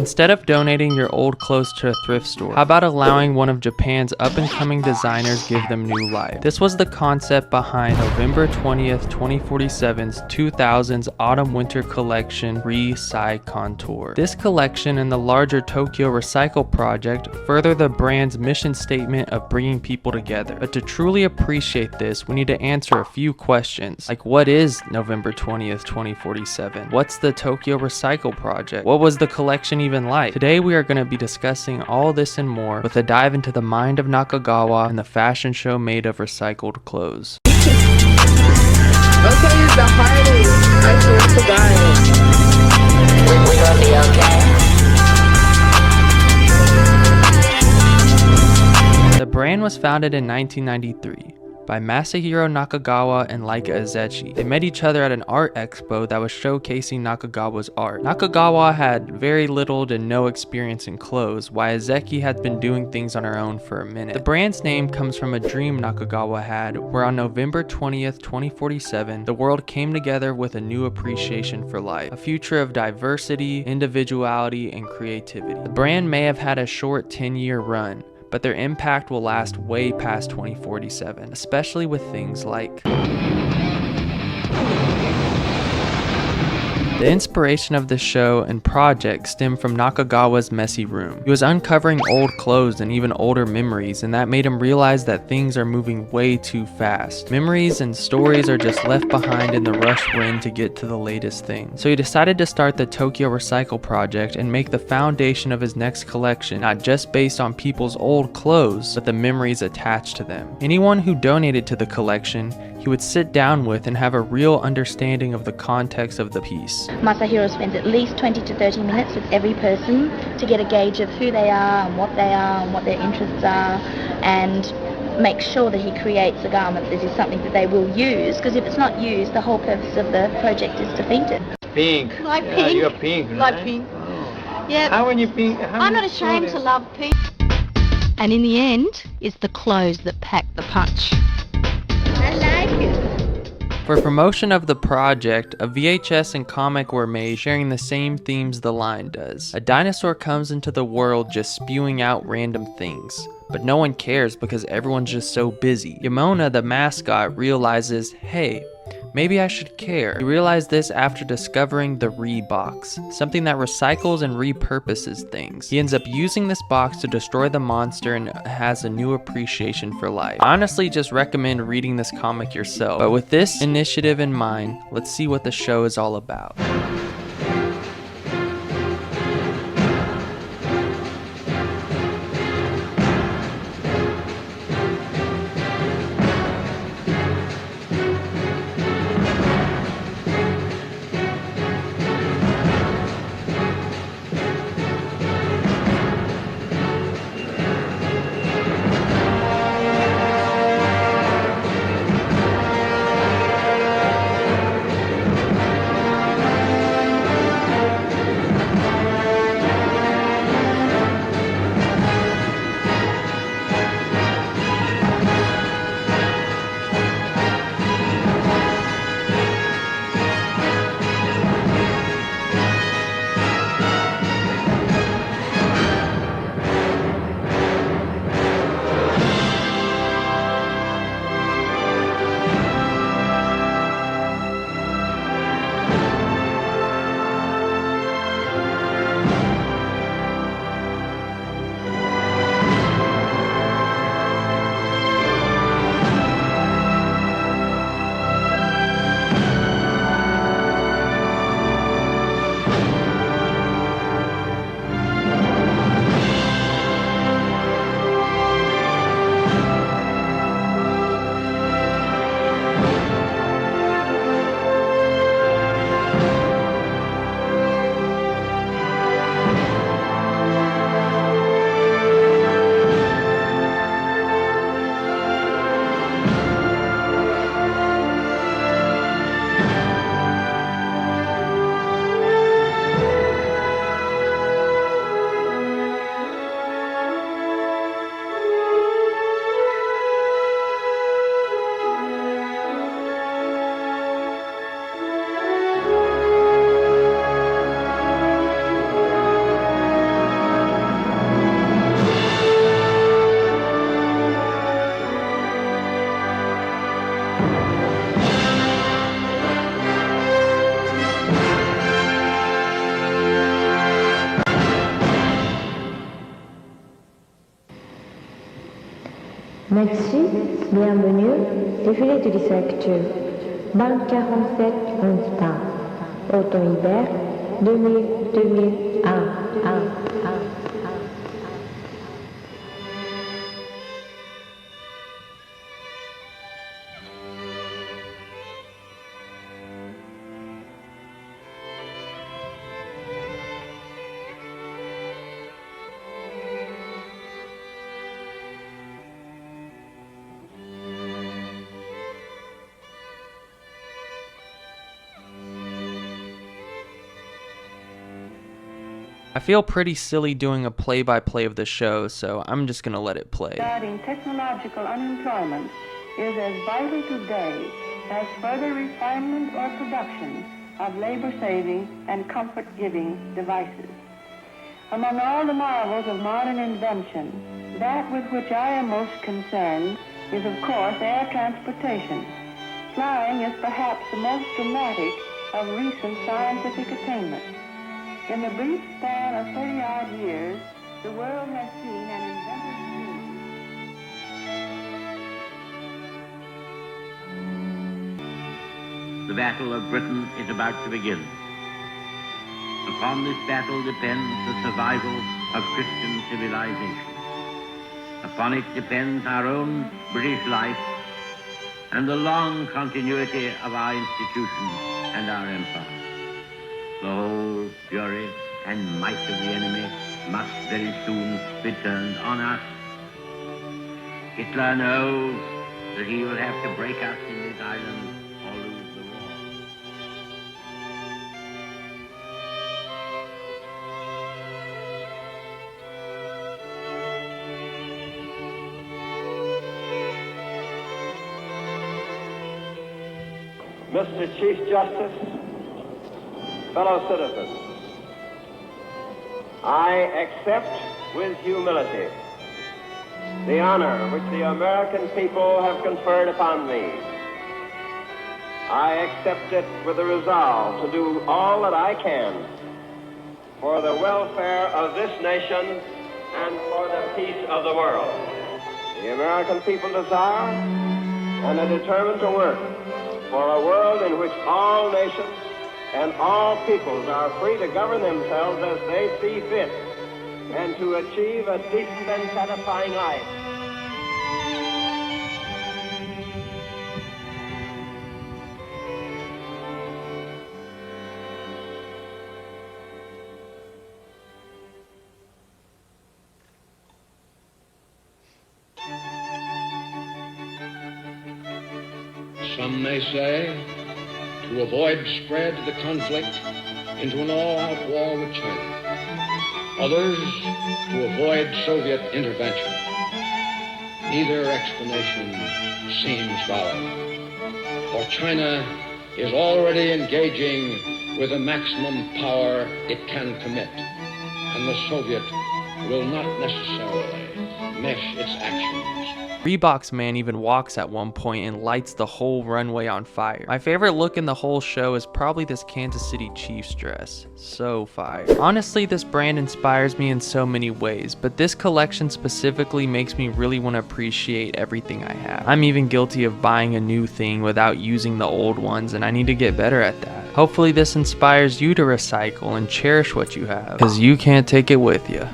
Instead of donating your old clothes to a thrift store, how about allowing one of Japan's up-and-coming designers give them new life? This was the concept behind November 20th, 2047's 2000s Autumn-Winter Collection Re-Sai-Contour. This collection and the larger Tokyo Recycle project further the brand's mission statement of bringing people together. But to truly appreciate this, we need to answer a few questions, like what is November 20th, 2047? What's the Tokyo Recycle project? What was the collection even like? Today we are going to be discussing all this and more with a dive into the mind of Nakagawa and the fashion show made of recycled clothes. Okay, the hardest. I swear to God. We gonna be okay. The brand was founded in 1993 by Masahiro Nakagawa and Laika Azechi. They met each other at an art expo that was showcasing Nakagawa's art. Nakagawa had very little to no experience in clothes, while Azechi had been doing things on her own for a minute. The brand's name comes from a dream Nakagawa had, where on November 20th, 2047, the world came together with a new appreciation for life, a future of diversity, individuality, and creativity. The brand may have had a short 10-year run, but their impact will last way past 2047, especially with things like the inspiration of the show and project stemmed from Nakagawa's messy room. He was uncovering old clothes and even older memories, and that made him realize that things are moving way too fast. Memories and stories are just left behind in the rush wind to get to the latest thing. So he decided to start the Tokyo Recycle project and make the foundation of his next collection not just based on people's old clothes, but the memories attached to them. Anyone who donated to the collection, he would sit down with and have a real understanding of the context of the piece. Masahiro spends at least 20 to 30 minutes with every person to get a gauge of who they are and what their interests are, and make sure that he creates a garment that is something that they will use, because if it's not used, the whole purpose of the project is defeated. Pink. Like Yeah, pink. you're pink, right? Like pink. Oh. Yeah. How many pink? I'm not ashamed to love pink. And in the end, it's the clothes that pack the punch. I like it. For promotion of the project, a VHS and comic were made sharing the same themes the line does. A dinosaur comes into the world just spewing out random things, but no one cares because everyone's just so busy. Yamona, the mascot, realizes, hey, maybe I should care. He realized this after discovering the Re-box, something that recycles and repurposes things. He ends up using this box to destroy the monster and has a new appreciation for life. I honestly just recommend reading this comic yourself, but with this initiative in mind, let's see what the show is all about. Merci, bienvenue, défilé de secteur. Banque 47, 11 pas. Auto-hiver 2000-2001. I feel pretty silly doing a play-by-play of the show, so I'm just gonna let it play. Regarding technological unemployment is as vital today as further refinement or production of labor-saving and comfort-giving devices. Among all the marvels of modern invention, that with which I am most concerned is, of course, air transportation. Flying is perhaps the most dramatic of recent scientific attainments. In the brief span of 30-odd years, the world has seen an inventor's dream. The Battle of Britain is about to begin. Upon this battle depends the survival of Christian civilization. Upon it depends our own British life and the long continuity of our institutions and our empire. The whole fury and might of the enemy must very soon be turned on us. Hitler knows that he will have to break us in this island or lose the war. Mr. Chief Justice, fellow citizens, I accept with humility the honor which the American people have conferred upon me. I accept it with a resolve to do all that I can for the welfare of this nation and for the peace of the world. The American people desire and are determined to work for a world in which all nations and all peoples are free to govern themselves as they see fit and to achieve a decent and satisfying life. Some may say, to avoid spread of the conflict into an all-out war with China. Others, to avoid Soviet intervention. Neither explanation seems valid, for China is already engaging with the maximum power it can commit, and the Soviet will not necessarily mesh its actions. Reebok's man even walks at one point and lights the whole runway on fire. My favorite look in the whole show is probably this Kansas City Chiefs dress. So fire. Honestly, this brand inspires me in so many ways, but this collection specifically makes me really want to appreciate everything I have. I'm even guilty of buying a new thing without using the old ones, and I need to get better at that. Hopefully this inspires you to recycle and cherish what you have, because you can't take it with you.